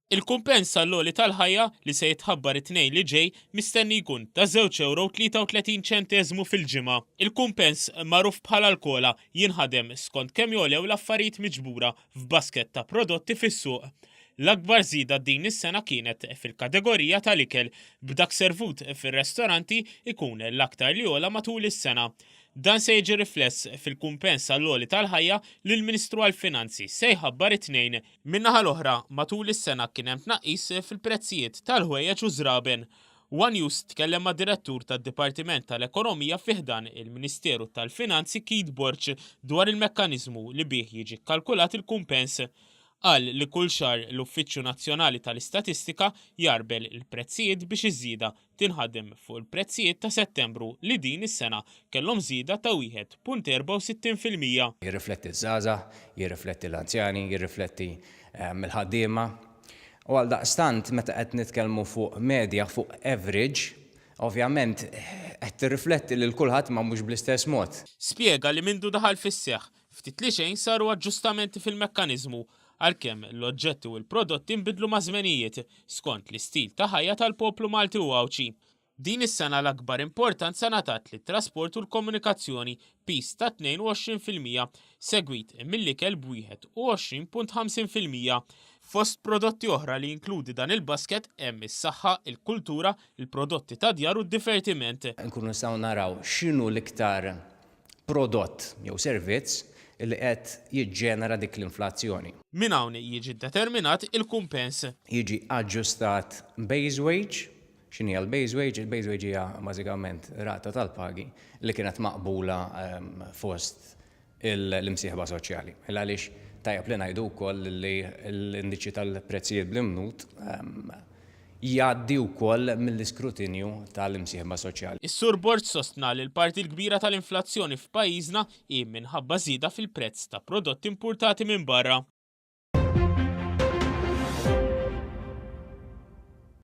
Il-kumpens għall-għoli tal-ħajja li se jitħabbar it-tnejn li ġej mistenni jkun ta' €2.33 fil-ġimgħa. Il-kumpens magħruf bħala l-kola jinħadem skont kemm jolew l-affarijiet miġbura f'basket ta' prodotti fis-suq. L-akbar żieda din is-sena kienet fil-kategorija tal-ikel b'dak servut fir-restoranti ikun l-aktar li jola matul is-sena. Dan se jiġi rifless fil-kumpens għall-għoli tal-ħajja li l-Ministru għall-Finanzi se jħabbar it-tnejn. Min-naħa l-oħra matul is-sena kien hemm tnaqqis fil-prezzijiet tal-ħwejjeġ u żraben. One News tkellem ma' direttur tad-Dipartiment tal-Ekonomija fih dan il-Ministeru tal-Finanzi Keith Borch dwar il-mekkaniżmu li bih jiġi kkalkulat il-kumpens. Qal li kull xahar l-Uffiċċju Nazzjonali tal-Istatistika jarbel il-prezzijiet biex iż-żieda tinħadem fuq il-prezzijiet ta' Settembru li din is-sena kellhom żieda ta' 1.64%. Jirrifletti ż-żgħażagħ, jirrifletti l-anzjani, jirrifletti il-ħaddiema. U għaldaqstant meta qed nitkellmu fuq medja fuq average, ovvjament qed tirrifletti lil kulħadd ma mhux bl-istess mod. Spjega li mindu daħal fis-seħħ ftit li xejn saru aġġustamenti fil-mekkaniżmu għalkemm l-oġġetti u l-prodotti nbidlu ma' żmenijiet skont l-istil ta' ħajja tal-poplu Malti u Għawċi. Din is-sena l-akbar importanza ngħatat lit-trasport u l-komunikazzjoni pis ta' 22% segwit mill-ikel b'21.50%. Fost prodotti oħra li jinkludi dan il-basket hemm is-saħħa, il-kultura, il-prodotti ta' djar u d-divertiment. Nkunu nistgħu naraw x'inhu l-iktar prodott jew servizz li qed jiġġenera dik l-inflazzjoni. Minn hawn jiġi determinat il-kumpens. Jiġi aġġustat base wage. X'inhi l-base wage? Il-base wage hija bażikament rata tal-pagi li kienet maqbula fost l-imsieħba soċjali. Għaliex tajjeb li ngħidu wkoll li l-indiċi tal-prezzijiet bl-imnut jgħaddi wkoll mill-iskrutinju tal-imsieħba soċjali. Is-Sur Borch sostna li l-parti l-kbira tal-inflazzjoni f'pajjiżna hi minħabba żieda fil-prezz ta' prodotti importati minn barra.